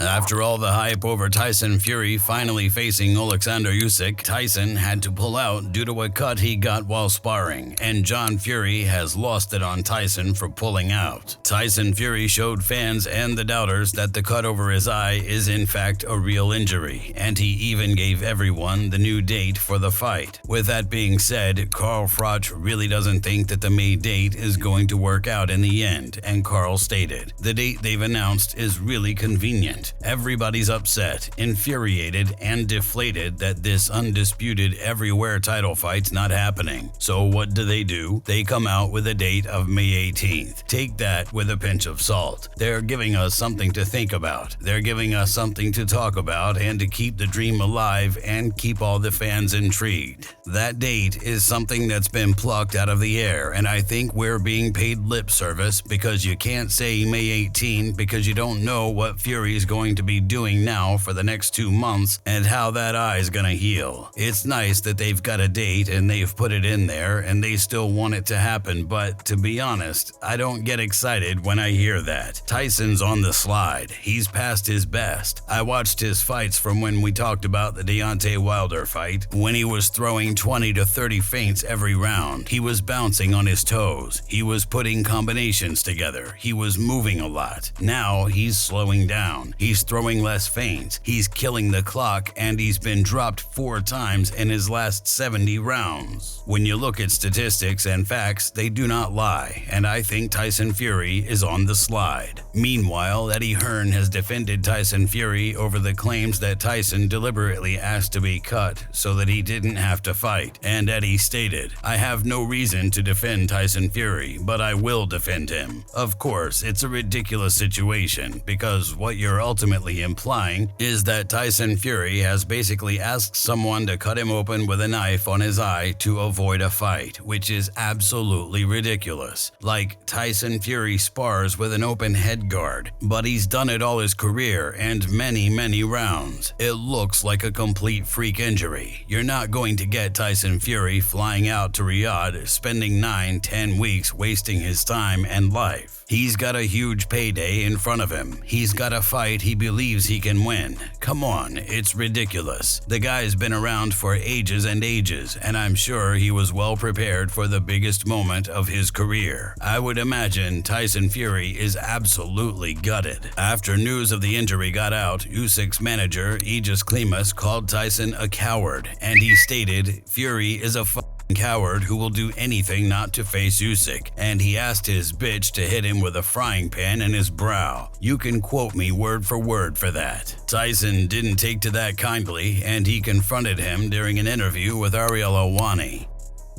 After all the hype over Tyson Fury finally facing Oleksandr Usyk, Tyson had to pull out due to a cut he got while sparring, and John Fury has lost it on Tyson for pulling out. Tyson Fury showed fans and the doubters that the cut over his eye is in fact a real injury, and he even gave everyone the new date for the fight. With that being said, Froch really doesn't think that the May date is going to work out in the end, and Carl stated, "The date they've announced is really convenient. Everybody's upset, infuriated, and deflated that this undisputed everywhere title fight's not happening. So what do? They come out with a date of May 18th. Take that with a pinch of salt. They're giving us something to think about. They're giving us something to talk about and to keep the dream alive and keep all the fans intrigued. That date is something that's been plucked out of the air, and I think we're being paid lip service because you can't say May 18 because you don't know what Fury's going to be doing now for the next 2 months and how that eye's gonna heal. It's nice that they've got a date and they've put it in there and they still want it to happen, but to be honest, I don't get excited when I hear that. Tyson's on the slide. He's past his best. I watched his fights from when we talked about the Deontay Wilder fight, when he was throwing 20 to 30 feints every round. He was bouncing on his toes. He was putting combinations together. He was moving a lot. Now he's slowing down. He's throwing less feints. He's killing the clock, and he's been dropped 4 times in his last 70 rounds. When you look at statistics and facts, they do not lie, and I think Tyson Fury is on the slide. Meanwhile, Hearn has defended Tyson Fury over the claims that Tyson deliberately asked to be cut so that he didn't have to fight, and Eddie stated, "I have no reason to defend Tyson Fury, but I will defend him." Of course, it's a ridiculous situation, because what you're ultimately implying is that Tyson Fury has basically asked someone to cut him open with a knife on his eye to avoid a fight, which is absolutely ridiculous. Like, Tyson Fury spars with an open head guard, but he's done it all his career and many rounds. It looks like a complete freak injury. You're not going to get Tyson Fury flying out to Riyadh, spending 9-10 weeks wasting his time and life. He's got a huge payday in front of him. He's got a fight he believes he can win. Come on, it's ridiculous. The guy's been around for ages and ages, and I'm sure he was well prepared for the biggest moment of his career. I would imagine Tyson Fury is absolutely gutted. After news of the injury got out, Usyk's manager, Aegis Klimas, called Tyson a coward, and he stated, "Fury is a coward who will do anything not to face Usyk," and he asked his bitch to hit him with a frying pan in his brow. You can quote me word for word for that. Tyson didn't take to that kindly, and he confronted him during an interview with Ariel Helwani.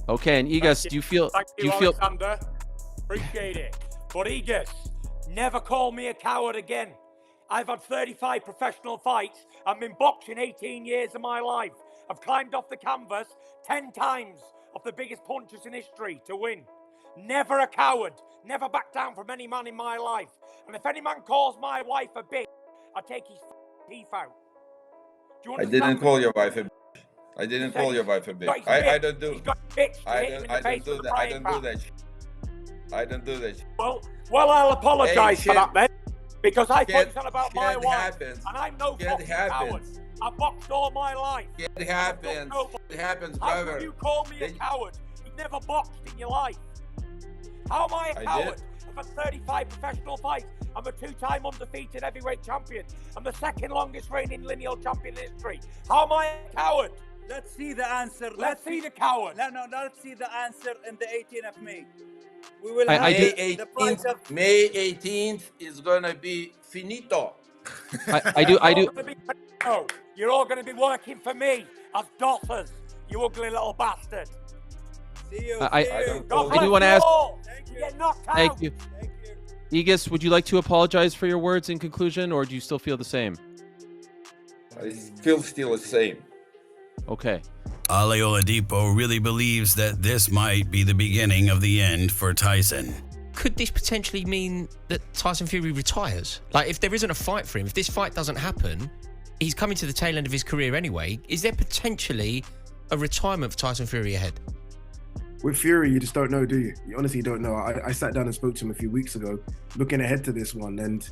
Okay, and Aegis, do you feel? Oleksandr. Appreciate it. But Aegis, never call me a coward again. I've had 35 professional fights. I've been boxing 18 years of my life. I've climbed off the canvas 10 times of the biggest punches in history to win. Never a coward. Never back down from any man in my life. And if any man calls my wife a bitch, I take his teeth out. Do you I didn't call your wife a bitch. I didn't call your wife a bitch. I don't do. I don't do that. I don't do that. I don't do that. Well, I'll apologise for that then, because I thought it was about my wife, happens. and I'm no fucking coward. I've boxed all my life. It happens. It happens, How brother. can you call me a coward? You've never boxed in your life. How am I a coward? I've had 35 professional fights. I'm a 2-time undefeated heavyweight champion. I'm the second longest reigning lineal champion in history. How am I a coward? Let's see the answer. Let's see the coward. No, let's see the answer in the 18th of May. We will May have the price 18th, of... May 18th is gonna be finito. I do. No, you're all going to be working for me as dossers, you ugly little bastard. See you. I do want to ask. Thank you. Aegis, would you like to apologize for your words in conclusion, or do you still feel the same? I feel still the same. Okay. Ale Oladipo really believes that this might be the beginning of the end for Tyson. Could this potentially mean that Tyson Fury retires? Like, if there isn't a fight for him, if this fight doesn't happen, he's coming to the tail end of his career anyway. Is there potentially a retirement for Tyson Fury ahead? With Fury, you just don't know, do you? You honestly don't know. I sat down and spoke to him a few weeks ago, looking ahead to this one, and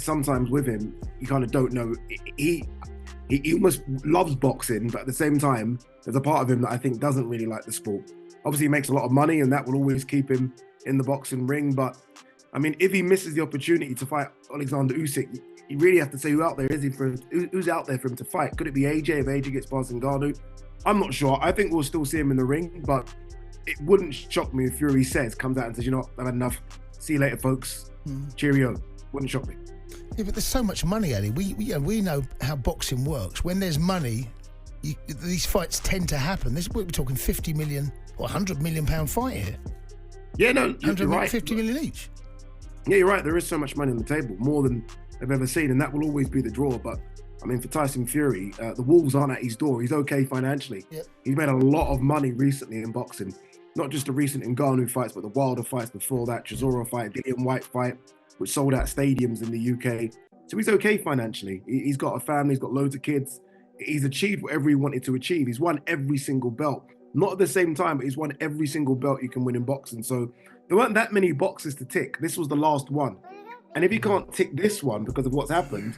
sometimes with him, you kind of don't know. He almost loves boxing, but at the same time, there's a part of him that I think doesn't really like the sport. Obviously, he makes a lot of money, and that will always keep him in the boxing ring. But I mean, if he misses the opportunity to fight Oleksandr Usyk, you really have to say who's out there for him to fight. Could it be AJ if AJ gets past Ngannou? I'm not sure. I think we'll still see him in the ring, but it wouldn't shock me if Fury comes out and says, you know what, I've had enough. See you later, folks. Cheerio. Wouldn't shock me. Yeah, but there's so much money, Eddie. We know how boxing works. When there's money, these fights tend to happen. We're talking 50 million or 100 million pound fight here. Yeah, no, you're right. 50 million each. Yeah, you're right. There is so much money on the table, more than I've ever seen, and that will always be the draw. But I mean, for Tyson Fury, the Wolves aren't at his door. He's okay financially. Yep. He's made a lot of money recently in boxing. Not just the recent Ngannou fights, but the Wilder fights before that, Chisora fight, Dillian White fight, which sold out stadiums in the UK. So he's okay financially. He's got a family, he's got loads of kids. He's achieved whatever he wanted to achieve. He's won every single belt. Not at the same time, but he's won every single belt you can win in boxing. So there weren't that many boxes to tick. This was the last one. And if he can't tick this one because of what's happened,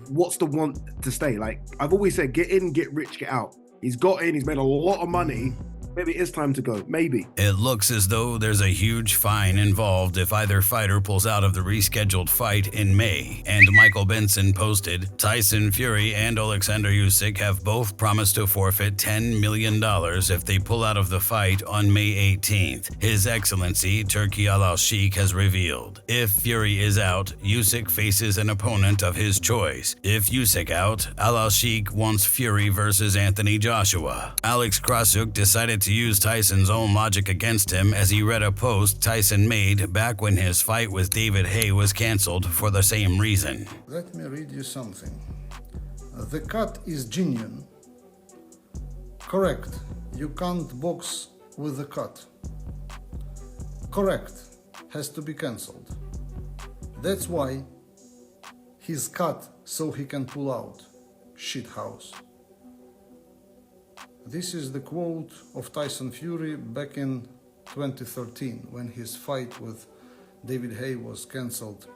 what's the want to stay? Like I've always said, get in, get rich, get out. He's got in, he's made a lot of money. Maybe it's time to go. Maybe. It looks as though there's a huge fine involved if either fighter pulls out of the rescheduled fight in May. And Michael Benson posted, Tyson Fury and Oleksandr Usyk have both promised to forfeit $10 million if they pull out of the fight on May 18th. His Excellency Turki Al-Sheikh has revealed. If Fury is out, Usyk faces an opponent of his choice. If Usyk out, Al-Sheikh wants Fury versus Anthony Joshua. Alex Krasuk decided to use Tyson's own logic against him as he read a post Tyson made back when his fight with David Haye was cancelled for the same reason. Let me read you something. The cut is genuine. Correct. You can't box with the cut. Correct. Has to be cancelled. That's why he's cut so he can pull out. Shithouse. This is the quote of Tyson Fury back in 2013 when his fight with David Haye was cancelled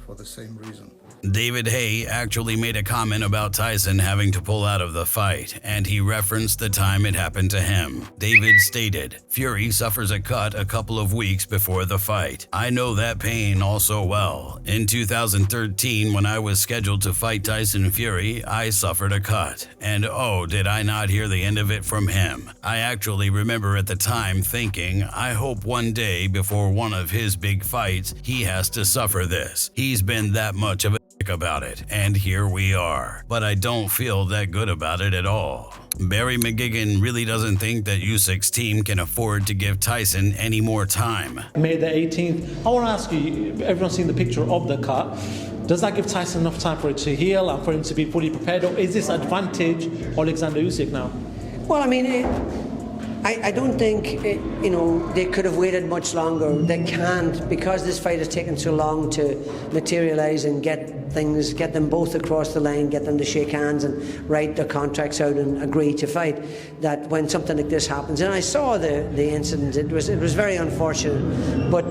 for the same reason. David Haye actually made a comment about Tyson having to pull out of the fight, and he referenced the time it happened to him. David stated, Fury suffers a cut a couple of weeks before the fight. I know that pain all so well. In 2013, when I was scheduled to fight Tyson Fury, I suffered a cut. And oh, did I not hear the end of it from him. I actually remember at the time thinking, I hope one day before one of his big fights, he has to suffer this. He's been that much of a about it, and here we are. But I don't feel that good about it at all. Barry McGuigan really doesn't think that Usyk's team can afford to give Tyson any more time. May the 18th. I want to ask you, everyone's seen the picture of the cut. Does that give Tyson enough time for it to heal and for him to be fully prepared, or is this advantage Oleksandr Usyk now? Well, I mean, I don't think, they could have waited much longer. They can't, because this fight has taken so long to materialise and get them both across the line, get them to shake hands and write their contracts out and agree to fight, that when something like this happens, and I saw the incident, it was very unfortunate, but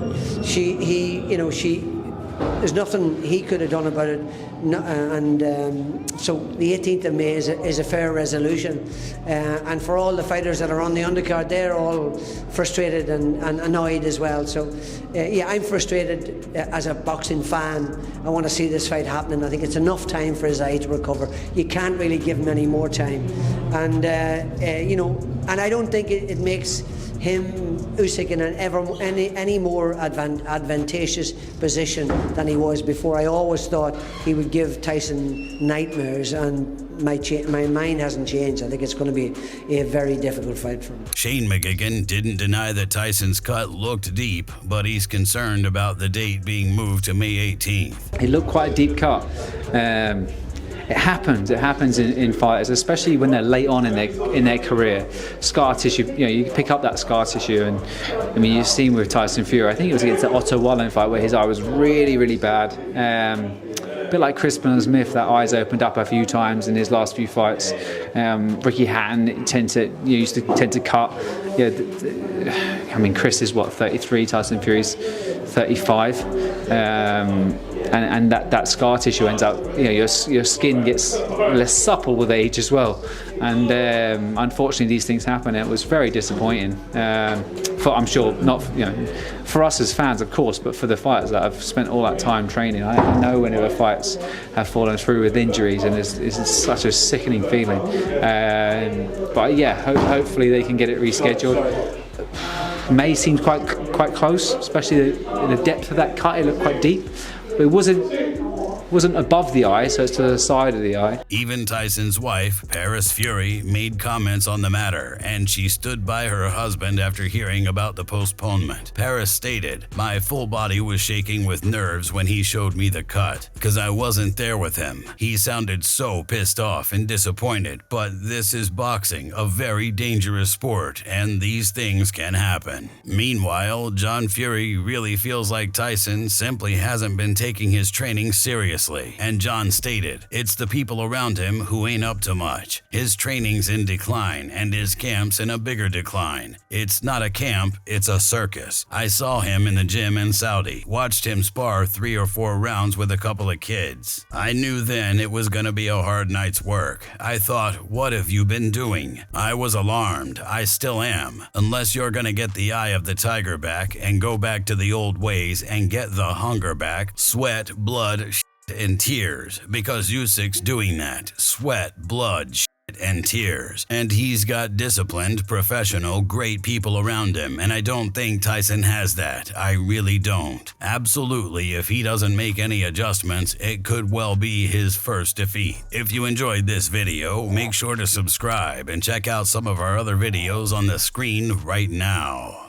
there's nothing he could have done about it, so the 18th of May is a fair resolution, and for all the fighters that are on the undercard, they're all frustrated and annoyed as well. So I'm frustrated as a boxing fan. I want to see this fight happening. I think it's enough time for his eye to recover. You can't really give him any more time, and and I don't think it makes him, Usyk, in any more advantageous position than he was before. I always thought he would give Tyson nightmares, and my mind hasn't changed. I think it's going to be a very difficult fight for him. Shane McGuigan didn't deny that Tyson's cut looked deep, but he's concerned about the date being moved to May 18th. It looked quite a deep cut. It happens in fighters, especially when they're late on in their career. Scar tissue, you pick up that scar tissue, and I mean, you've seen with Tyson Fury, I think it was against the Otto Wallen fight where his eye was really, really bad. A bit like Crispin Smith, that eye's opened up a few times in his last few fights. Ricky Hatton used to tend to cut. I mean, Chris is 33, Tyson Fury's 35. and that scar tissue ends up, your skin gets less supple with age as well. And unfortunately, these things happen. It was very disappointing. I'm sure not, for us as fans, of course, but for the fighters that have spent all that time training. I know whenever fights have fallen through with injuries, and it's such a sickening feeling. But yeah, hopefully they can get it rescheduled. May seemed quite close, especially the depth of that cut. It looked quite deep, but it wasn't above the eye, so it's to the side of the eye. Even Tyson's wife, Paris Fury, made comments on the matter, and she stood by her husband after hearing about the postponement. Paris stated, "My full body was shaking with nerves when he showed me the cut, because I wasn't there with him. He sounded so pissed off and disappointed, but this is boxing, a very dangerous sport, and these things can happen." Meanwhile, John Fury really feels like Tyson simply hasn't been taking his training seriously. And John stated, "It's the people around him who ain't up to much. His training's in decline and his camp's in a bigger decline. It's not a camp, it's a circus. I saw him in the gym in Saudi, watched him spar 3 or 4 rounds with a couple of kids. I knew then it was gonna be a hard night's work. I thought, what have you been doing? I was alarmed, I still am. Unless you're gonna get the eye of the tiger back and go back to the old ways and get the hunger back, sweat, blood, and tears, because Usyk's doing that. Sweat, blood, and tears. And he's got disciplined, professional, great people around him, and I don't think Tyson has that. I really don't. Absolutely, if he doesn't make any adjustments, it could well be his first defeat. If you enjoyed this video, make sure to subscribe and check out some of our other videos on the screen right now.